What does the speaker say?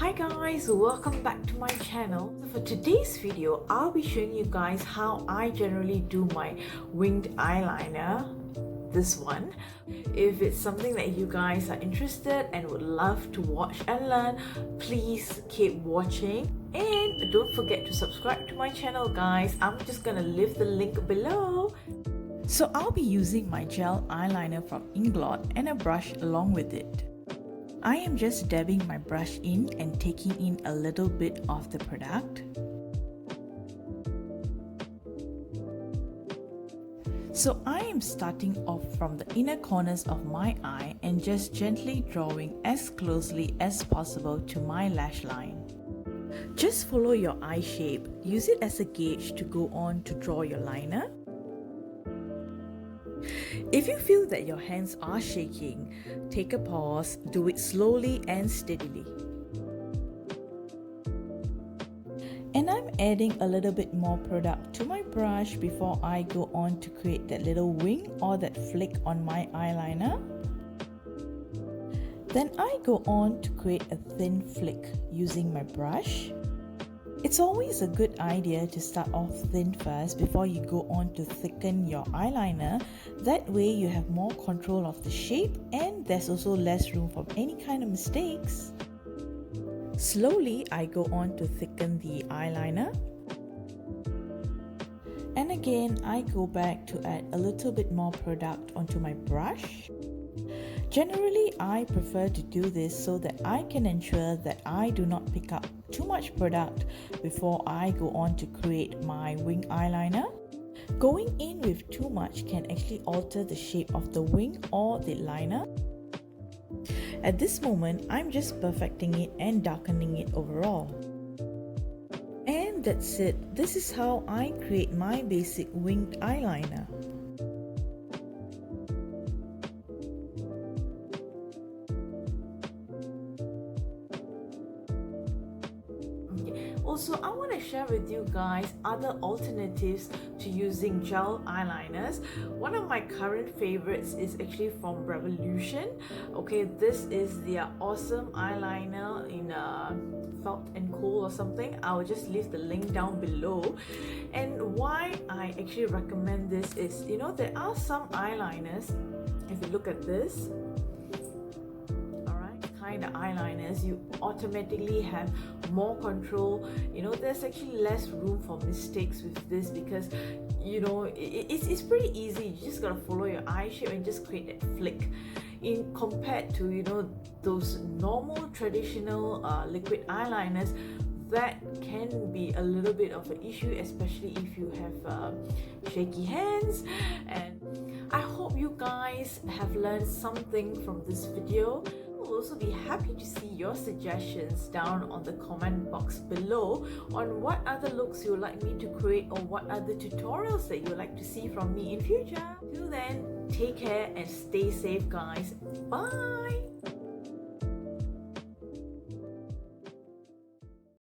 Hi guys, welcome back to my channel. So for today's video, I'll be showing you guys how I generally do my winged eyeliner. This one. If it's something that you guys are interested and would love to watch and learn, please keep watching. And don't forget to subscribe to my channel guys. I'm just gonna leave the link below. So I'll be using my gel eyeliner from Inglot and a brush along with it. I am just dabbing my brush in and taking in a little bit of the product. So I am starting off from the inner corners of my eye and just gently drawing as closely as possible to my lash line. Just follow your eye shape, use it as a gauge to go on to draw your liner. If you feel that your hands are shaking, take a pause, do it slowly and steadily. And I'm adding a little bit more product to my brush before I go on to create that little wing or that flick on my eyeliner. Then I go on to create a thin flick using my brush. It's always a good idea to start off thin first before you go on to thicken your eyeliner. That way you have more control of the shape and there's also less room for any kind of mistakes. Slowly I go on to thicken the eyeliner. And again I go back to add a little bit more product onto my brush. Generally, I prefer to do this so that I can ensure that I do not pick up too much product before I go on to create my wing eyeliner. Going in with too much can actually alter the shape of the wing or the liner. At this moment, I'm just perfecting it and darkening it overall. And that's it. This is how I create my basic winged eyeliner. Also, I want to share with you guys other alternatives to using gel eyeliners. One of my current favorites is actually from Revolution. Okay, this is their awesome eyeliner in felt and Kohl or something. I will just leave the link down below. And why I actually recommend this is, you know, there are some eyeliners, if you look at this, kind of eyeliners, you automatically have more control. You know, there's actually less room for mistakes with this because, you know, it's pretty easy. You just gotta follow your eye shape and just create that flick. In compared to, you know, those normal traditional liquid eyeliners, that can be a little bit of an issue, especially if you have shaky hands. And I hope you guys have learned something from this video. I'll also be happy to see your suggestions down on the comment box below on what other looks you would like me to create or what other tutorials that you would like to see from me in future. Till then, take care and stay safe guys. Bye!